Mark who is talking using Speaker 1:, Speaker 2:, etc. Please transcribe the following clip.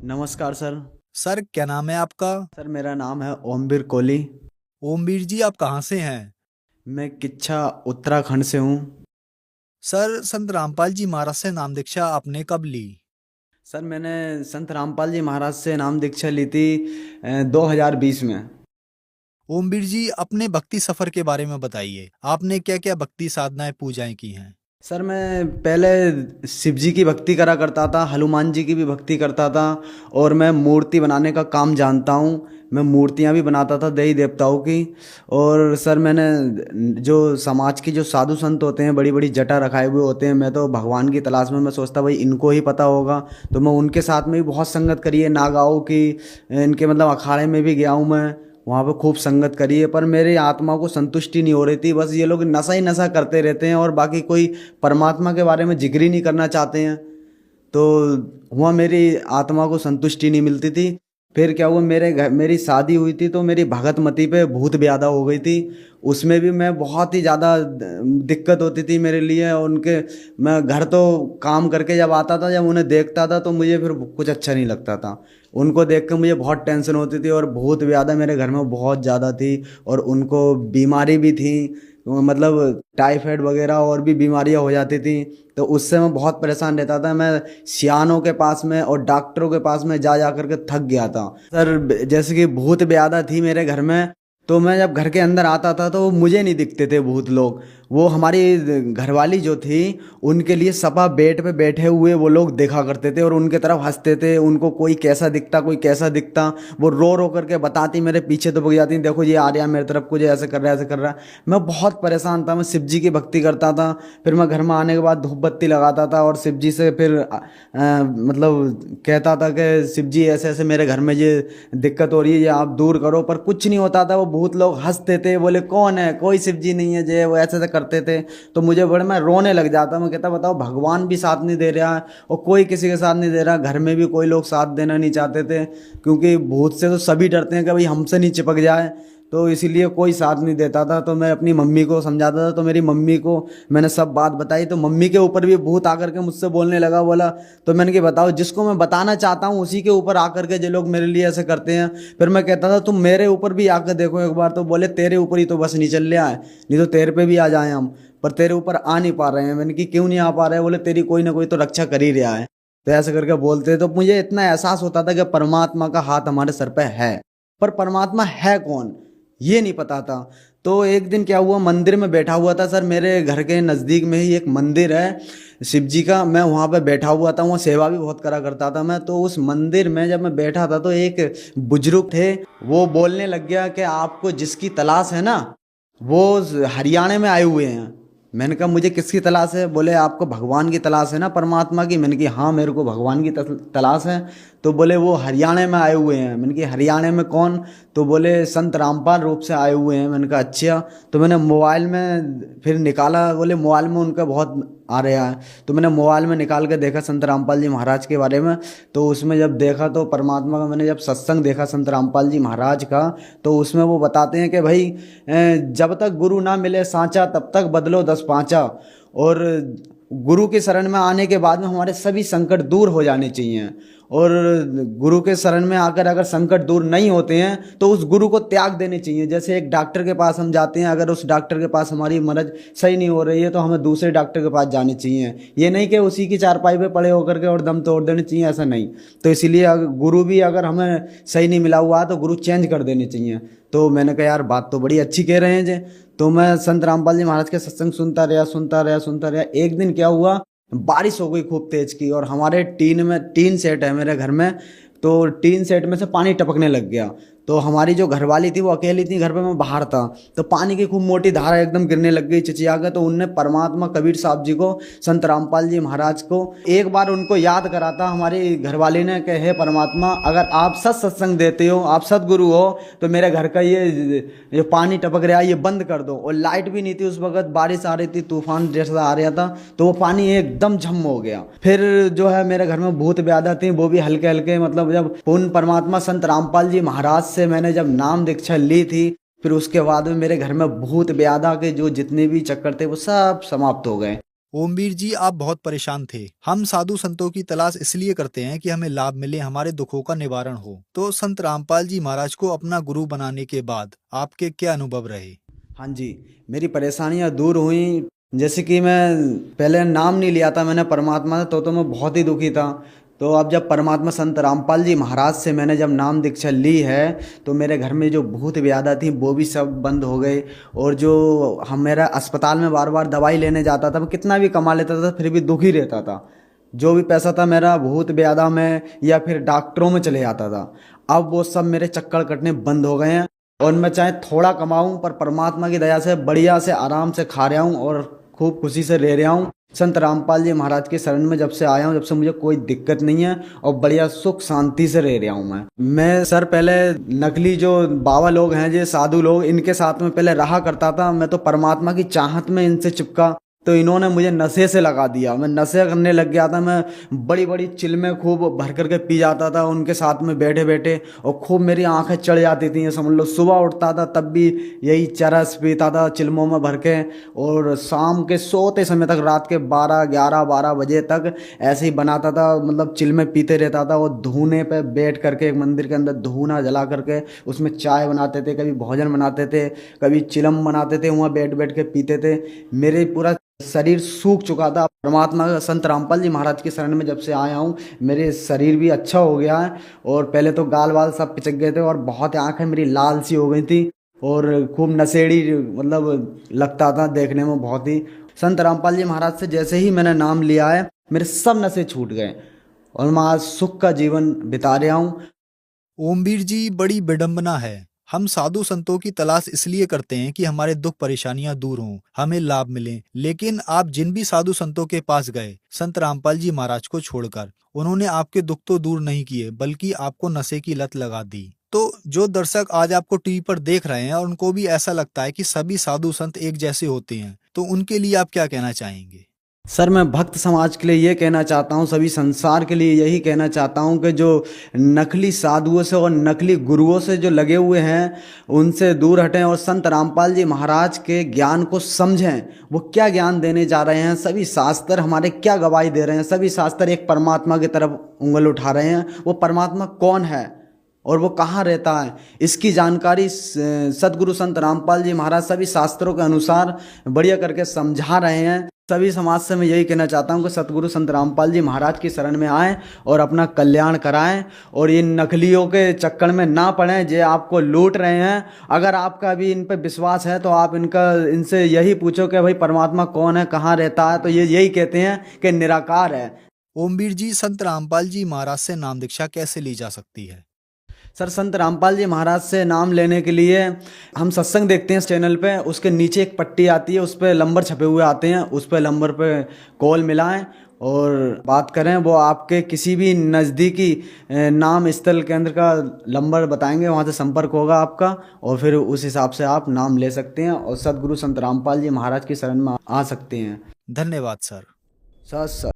Speaker 1: नमस्कार sir.
Speaker 2: Sir क्या नाम है आपका?
Speaker 1: सर मेरा नाम है ओमवीर कोहली।
Speaker 2: ओमवीर जी, आप कहाँ से हैं?
Speaker 1: मैं किच्छा उत्तराखंड से हूँ।
Speaker 2: सर, संत रामपाल जी महाराज से नाम दीक्षा आपने कब ली?
Speaker 1: सर मैंने संत रामपाल जी महाराज से नाम दीक्षा ली थी 2020 में।
Speaker 2: ओमवीर जी, अपने भक्ति सफर के बारे में बताइए। आपने क्या क्या भक्ति साधनाएं पूजाएं की हैं?
Speaker 1: सर मैं पहले शिव जी की भक्ति करा करता था, हनुमान जी की भी भक्ति करता था। और मैं मूर्ति बनाने का काम जानता हूँ। मैं मूर्तियाँ भी बनाता था देवी देवताओं की। और सर मैंने जो समाज के जो साधु संत होते हैं, बड़ी बड़ी जटा रखाए हुए होते हैं, मैं तो भगवान की तलाश में मैं सोचता भाई इनको ही पता होगा। तो मैं उनके साथ में भी बहुत संगत करी है, नागाओं की, इनके मतलब अखाड़े में भी गया हूँ मैं। वहाँ पे खूब संगत करी है, पर मेरी आत्मा को संतुष्टि नहीं हो रही थी। बस ये लोग नशा ही नशा करते रहते हैं और बाकी कोई परमात्मा के बारे में जिक्र ही नहीं करना चाहते हैं। तो वहाँ मेरी आत्मा को संतुष्टि नहीं मिलती थी। फिर क्या हुआ, मेरे घर मेरी शादी हुई थी तो मेरी भगतमती पे भूत ब्यादा हो गई थी। उसमें भी मैं बहुत ही ज़्यादा दिक्कत होती थी मेरे लिए। और उनके मैं घर तो काम करके जब आता था, जब उन्हें देखता था तो मुझे फिर कुछ अच्छा नहीं लगता था। उनको देख कर मुझे बहुत टेंशन होती थी और भूत ब्यादा मेरे घर में बहुत ज़्यादा थी। और उनको बीमारी भी थी, मतलब टाइफाइड वगैरह और भी बीमारियां हो जाती थी। तो उससे मैं बहुत परेशान रहता था। मैं सियानों के पास में और डॉक्टरों के पास में जा जा करके थक गया था सर। जैसे कि भूत ब्यादा थी मेरे घर में, तो मैं जब घर के अंदर आता था तो मुझे नहीं दिखते थे भूत लोग। वो हमारी घरवाली जो थी, उनके लिए सपा बेड पे बैठे हुए वो लोग देखा करते थे और उनके तरफ हंसते थे। उनको कोई कैसा दिखता, कोई कैसा दिखता, वो रो रो करके बताती, मेरे पीछे तो भाग जाती, देखो ये आ रहा मेरे तरफ, कुछ ऐसे कर रहा है, ऐसे कर रहा है। मैं बहुत परेशान था। मैं शिव जी की भक्ति करता था। फिर मैं घर में आने के बाद धूप बत्ती लगाता था और शिव जी से फिर मतलब कहता था कि शिव जी ऐसे ऐसे मेरे घर में ये दिक्कत हो रही है, ये आप दूर करो। पर कुछ नहीं होता था। वो भूत लोग हंसते थे, बोले कौन है, कोई शिव जी नहीं है जे, वो ऐसे ऐसे करते थे। तो मुझे बड़े, मैं रोने लग जाता। मैं कहता बताओ, भगवान भी साथ नहीं दे रहा है और कोई किसी के साथ नहीं दे रहा। घर में भी कोई लोग साथ देना नहीं चाहते थे, क्योंकि भूत से तो सभी डरते हैं कि भाई हमसे नहीं चिपक जाए। तो इसीलिए कोई साथ नहीं देता था। तो मैं अपनी मम्मी को समझाता था, तो मेरी मम्मी को मैंने सब बात बताई। तो मम्मी के ऊपर भी भूत आकर के मुझसे बोलने लगा, बोला। तो मैंने कि बताओ, जिसको मैं बताना चाहता हूँ उसी के ऊपर आकर के जो लोग मेरे लिए ऐसे करते हैं। फिर मैं कहता था तुम मेरे ऊपर भी आकर देखो एक बार। तो बोले तेरे ऊपर ही तो बस नहीं चल रहा है, नहीं तो तेरे पे भी आ जाए हम, पर तेरे ऊपर आ नहीं पा रहे हैं। मैंने कि क्यों नहीं आ पा रहे? बोले तेरी कोई ना कोई तो रक्षा कर ही रहा है। तो ऐसे करके बोलते। तो मुझे इतना एहसास होता था कि परमात्मा का हाथ हमारे सर पे है, पर परमात्मा है कौन ये नहीं पता था। तो एक दिन क्या हुआ, मंदिर में बैठा हुआ था सर। मेरे घर के नज़दीक में ही एक मंदिर है शिव जी का। मैं वहाँ पे बैठा हुआ था, वहाँ सेवा भी बहुत करा करता था मैं। तो उस मंदिर में जब मैं बैठा था तो एक बुजुर्ग थे, वो बोलने लग गया कि आपको जिसकी तलाश है ना, वो हरियाणा में आए हुए हैं। मैंने कहा मुझे किसकी तलाश है? बोले आपको भगवान की तलाश है ना, परमात्मा की। मैंने कहा हाँ, मेरे को भगवान की तलाश है। तो बोले वो हरियाणा में आए हुए हैं। मैंने कहा हरियाणा में कौन? तो बोले संत रामपाल रूप से आए हुए हैं। मैंने कहा अच्छा। तो मैंने मोबाइल में फिर निकाला, बोले मोबाइल में उनका बहुत आ रहा है। तो मैंने मोबाइल में निकाल के देखा संत रामपाल जी महाराज के बारे में। तो उसमें जब देखा तो परमात्मा का, मैंने जब सत्संग देखा संत रामपाल जी महाराज का, तो उसमें वो बताते हैं कि भाई जब तक गुरु ना मिले सांचा, तब तक बदलो दस पांचा। और गुरु के शरण में आने के बाद में हमारे सभी संकट दूर हो जाने चाहिए। और गुरु के शरण में आकर अगर संकट दूर नहीं होते हैं तो उस गुरु को त्याग देने चाहिए। जैसे एक डॉक्टर के पास हम जाते हैं, अगर उस डॉक्टर के पास हमारी मर्ज सही नहीं हो रही है तो हमें दूसरे डॉक्टर के पास जानी चाहिए। ये नहीं कि उसी की चारपाई पे पड़े होकर के और दम तोड़ देने चाहिए, ऐसा नहीं। तो इसीलिए अगर गुरु भी अगर हमें सही नहीं मिला हुआ तो गुरु चेंज कर देने चाहिए। तो मैंने कहा यार बात तो बड़ी अच्छी कह रहे हैं जे। तो मैं संत रामपाल जी महाराज के सत्संग सुनता रहा, सुनता रहा, सुनता रहा। एक दिन क्या हुआ, बारिश हो गई खूब तेज की, और हमारे टीन सेट है मेरे घर में। तो टीन सेट में से पानी टपकने लग गया। तो हमारी जो घरवाली थी वो अकेली थी घर पे, मैं बाहर था। तो पानी की खूब मोटी धारा एकदम गिरने लग गई चिचिया के। तो उनने परमात्मा कबीर साहब जी को, संत रामपाल जी महाराज को एक बार उनको याद करा था हमारी घरवाली ने कि हे परमात्मा, अगर आप सत्संग देते हो, आप सदगुरु हो, तो मेरे घर का ये पानी टपक रहा है ये बंद कर दो। और लाइट भी नहीं थी उस वक्त, बारिश आ रही थी, तूफान जैसा आ रहा था। तो वो पानी एकदम झम हो गया। फिर जो है मेरे घर में भूत ब्यादा थी, वो भी हल्के हल्के, मतलब जब उन परमात्मा संत रामपाल जी महाराज से मैंने जब नाम दीक्षा ली थी, फिर उसके बाद में मेरे घर में भूत ब्यादा के जो जितने भी चक्कर थे वो सब समाप्त हो गए।
Speaker 2: ओमवीर जी, आप बहुत परेशान थे। हम साधु संतों की तलाश इसलिए करते हैं कि हमें लाभ मिले, हमारे दुखों का निवारण हो। तो संत रामपाल जी महाराज को अपना गुरु बनाने के बाद आपके क्या अनुभव रहे?
Speaker 1: हाँ जी, मेरी परेशानियाँ दूर हुई। जैसे कि मैं पहले नाम नहीं लिया था मैंने परमात्मा से, तो मैं बहुत ही दुखी था। तो अब जब परमात्मा संत रामपाल जी महाराज से मैंने जब नाम दीक्षा ली है, तो मेरे घर में जो भूत व्याधा थी वो भी सब बंद हो गए। और जो हम मेरा अस्पताल में बार बार दवाई लेने जाता था, मैं कितना भी कमा लेता था फिर भी दुखी रहता था। जो भी पैसा था मेरा भूत व्याधा में या फिर डॉक्टरों में चले जाता था। अब वो सब मेरे चक्कर कटने बंद हो गए हैं। और मैं चाहे थोड़ा कमाऊं पर परमात्मा की दया से बढ़िया से आराम से खा रहा हूं और खूब खुशी से रह रहा हूं। संत रामपाल जी महाराज के शरण में जब से आया हूं, जब से मुझे कोई दिक्कत नहीं है और बढ़िया सुख शांति से रह रहा हूं। मैं सर पहले नकली जो बाबा लोग हैं, जो साधु लोग, इनके साथ में पहले रहा करता था। मैं तो परमात्मा की चाहत में इनसे चिपका, तो इन्होंने मुझे नशे से लगा दिया। मैं नशे करने लग गया था। मैं बड़ी बड़ी चिल्में खूब भर करके पी जाता था उनके साथ में बैठे बैठे, और खूब मेरी आंखें चढ़ जाती थी। ये समझ लो, सुबह उठता था तब भी यही चरस पीता था चिल्मों में भर के, और शाम के सोते समय तक, रात के 12 बजे तक ऐसे ही बनाता था। मतलब चिल्में पीते रहता था। वो धूने पे बैठ करके, एक मंदिर के अंदर धूना जला करके उसमें चाय बनाते थे, कभी भोजन बनाते थे, कभी चिलम बनाते थे, वहाँ बैठ बैठ के पीते थे। मेरे पूरा शरीर सूख चुका था। परमात्मा संत रामपाल जी महाराज के शरण में जब से आया हूँ, मेरे शरीर भी अच्छा हो गया है। और पहले तो गाल वाल सब पिचक गए थे और बहुत आंखें मेरी लाल सी हो गई थी और खूब नशेड़ी मतलब लगता था देखने में बहुत ही। संत रामपाल जी महाराज से जैसे ही मैंने नाम लिया है, मेरे सब नशे छूट गए और मैं आज सुख का जीवन बिता रहा हूँ।
Speaker 2: ओमवीर जी, बड़ी विडंबना है। हम साधु संतों की तलाश इसलिए करते हैं कि हमारे दुख परेशानियां दूर हों, हमें लाभ मिले। लेकिन आप जिन भी साधु संतों के पास गए, संत रामपाल जी महाराज को छोड़कर, उन्होंने आपके दुख तो दूर नहीं किए, बल्कि आपको नशे की लत लगा दी। तो जो दर्शक आज आपको टीवी पर देख रहे हैं और उनको भी ऐसा लगता है कि सभी साधु संत एक जैसे होते हैं, तो उनके लिए आप क्या कहना चाहेंगे?
Speaker 1: सर मैं भक्त समाज के लिए ये कहना चाहता हूँ, सभी संसार के लिए यही कहना चाहता हूँ कि जो नकली साधुओं से और नकली गुरुओं से जो लगे हुए हैं, उनसे दूर हटें और संत रामपाल जी महाराज के ज्ञान को समझें। वो क्या ज्ञान देने जा रहे हैं, सभी शास्त्र हमारे क्या गवाही दे रहे हैं। सभी शास्त्र एक परमात्मा की तरफ उंगल उठा रहे हैं। वो परमात्मा कौन है और वो कहाँ रहता है, इसकी जानकारी सदगुरु संत रामपाल जी महाराज सभी शास्त्रों के अनुसार बढ़िया करके समझा रहे हैं। सभी समाज से मैं यही कहना चाहता हूँ कि सतगुरु संत रामपाल जी महाराज की शरण में आएं और अपना कल्याण कराएं और इन नकलियों के चक्कर में ना पड़ें जो आपको लूट रहे हैं। अगर आपका भी इन पर विश्वास है तो आप इनसे यही पूछो कि भाई परमात्मा कौन है, कहाँ रहता है, तो ये यही कहते हैं कि निराकार है।
Speaker 2: ओमवीर जी, संत रामपाल जी महाराज से नाम दीक्षा कैसे ली जा सकती है?
Speaker 1: सर संत रामपाल जी महाराज से नाम लेने के लिए हम सत्संग देखते हैं चैनल पे, उसके नीचे एक पट्टी आती है, उस पर नंबर छपे हुए आते हैं, उस पर नंबर पे कॉल मिलाएं और बात करें। वो आपके किसी भी नज़दीकी नाम स्थल केंद्र का नंबर बताएंगे, वहाँ से संपर्क होगा आपका और फिर उस हिसाब से आप नाम ले सकते हैं और सदगुरु संत रामपाल जी महाराज की शरण में आ सकते हैं।
Speaker 2: धन्यवाद सर।
Speaker 1: सर